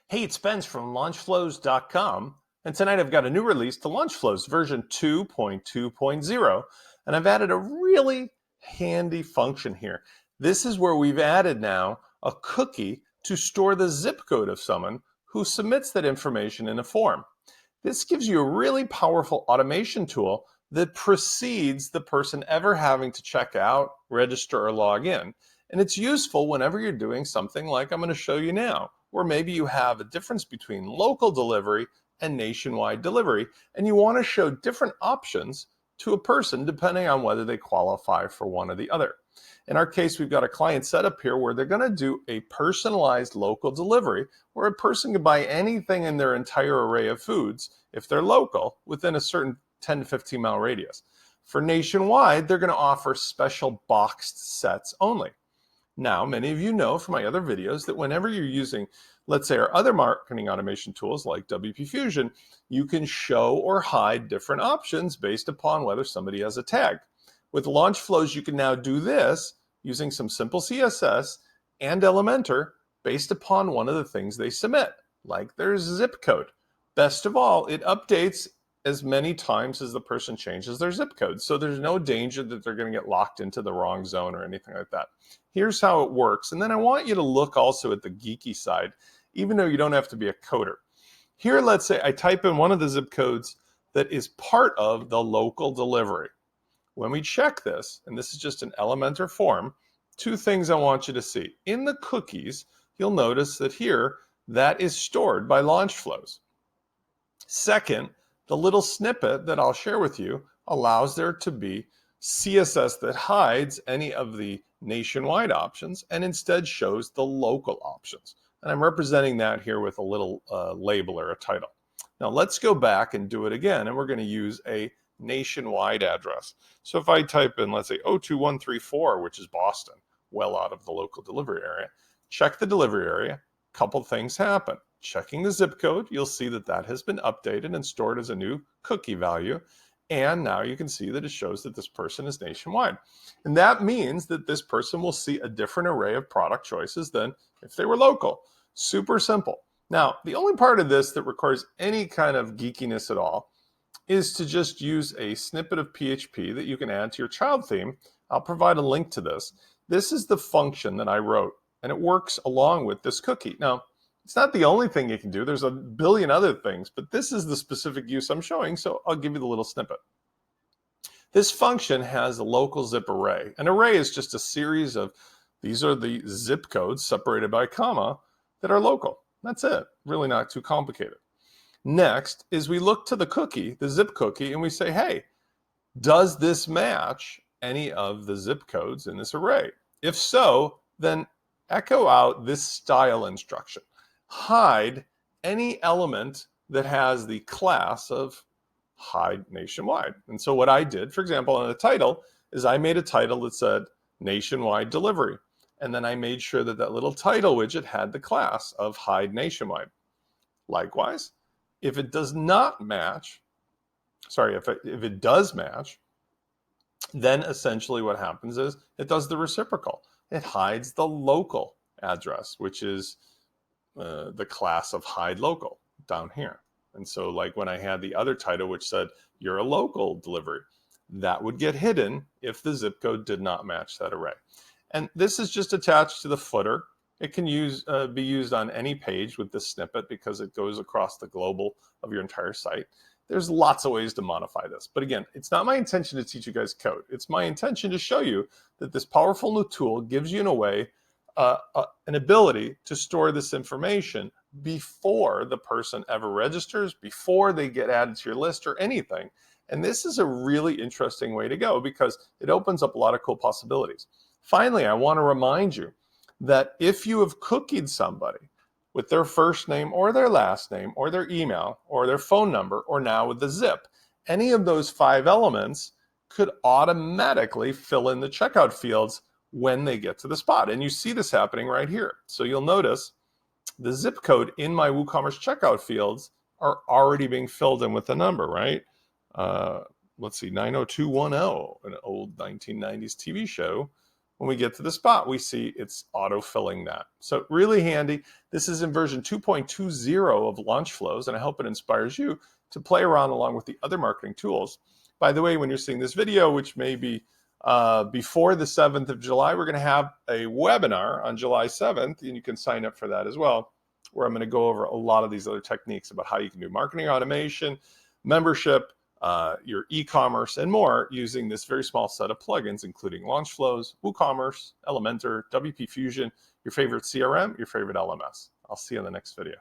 Hey, it's Spence from LaunchFlows.com, and tonight I've got a new release to LaunchFlows version 2.2.0, and I've added a really handy function here. This is where we've added now a cookie to store the zip code of someone who submits that information in a form. This gives you a really powerful automation tool that precedes the person ever having to check out, register, or log in. And it's useful whenever you're doing something like I'm going to show you now, where maybe you have a difference between local delivery and nationwide delivery, and you want to show different options to a person depending on whether they qualify for one or the other. In our case, we've got a client set up here where they're going to do a personalized local delivery where a person can buy anything in their entire array of foods if they're local within a certain 10 to 15 mile radius. For nationwide, they're going to offer special boxed sets only. Now, many of you know from my other videos that whenever you're using, let's say, our other marketing automation tools like WP Fusion, you can show or hide different options based upon whether somebody has a tag. With LaunchFlows, you can now do this using some simple CSS and Elementor based upon one of the things they submit, like their zip code. Best of all, it updates as many times as the person changes their zip code. So there's no danger that they're going to get locked into the wrong zone or anything like that. Here's how it works. And then I want you to look also at the geeky side, even though you don't have to be a coder. Here, let's say I type in one of the zip codes that is part of the local delivery. When we check this, and this is just an Elementor form, two things I want you to see. In the cookies, you'll notice that here, that is stored by LaunchFlows. Second, the little snippet that I'll share with you allows there to be CSS that hides any of the nationwide options and instead shows the local options. And I'm representing that here with a little label or a title. Now let's go back and do it again, and we're going to use a nationwide address. So if I type in, let's say 02134, which is Boston, well out of the local delivery area, check the delivery area, a couple things happen. Checking the zip code, you'll see that that has been updated and stored as a new cookie value. And now you can see that it shows that this person is nationwide. And that means that this person will see a different array of product choices than if they were local. Super simple. Now, the only part of this that requires any kind of geekiness at all is to just use a snippet of PHP that you can add to your child theme. I'll provide a link to this. This is the function that I wrote, and it works along with this cookie. Now, it's not the only thing you can do. There's a billion other things, but this is the specific use I'm showing, so I'll give you the little snippet. This function has a local zip array. An array is just a series of, these are the zip codes separated by a comma that are local. That's it. Really not too complicated. Next is we look to the cookie, the zip cookie, and we say, hey, does this match any of the zip codes in this array? If so, then echo out this style instruction. Hide any element that has the class of hide nationwide. And so what I did, for example, on the title is I made a title that said nationwide delivery. And then I made sure that that little title widget had the class of hide nationwide. Likewise, if it does not match, if it does match, then essentially what happens is it does the reciprocal. It hides the local address, which is the class of hide local down here. And so like when I had the other title which said you're a local delivery, that would get hidden if the zip code did not match that array. And this is just attached to the footer. It can be used on any page with this snippet because it goes across the global of your entire site. There's lots of ways to modify this. But again, it's not my intention to teach you guys code. It's my intention to show you that this powerful new tool gives you in a way an ability to store this information before the person ever registers, before they get added to your list or anything. And this is a really interesting way to go because it opens up a lot of cool possibilities. Finally, I want to remind you that if you have cookied somebody with their first name or their last name or their email or their phone number or now with the zip, any of those 5 elements could automatically fill in the checkout fields when they get to the spot. And you see this happening right here. So you'll notice the zip code in my WooCommerce checkout fields are already being filled in with the number, right? Let's see, 90210, an old 1990s TV show. when we get to the spot, we see it's auto-filling that. So really handy. This is in version 2.20 of LaunchFlows, and I hope it inspires you to play around along with the other marketing tools. By the way, when you're seeing this video, which may be before the 7th of July, we're going to have a webinar on July 7th, and you can sign up for that as well, where I'm going to go over a lot of these other techniques about how you can do marketing automation, membership, your e-commerce, and more using this very small set of plugins, including LaunchFlows, WooCommerce, Elementor, WP Fusion, your favorite CRM, your favorite LMS. I'll see you in the next video.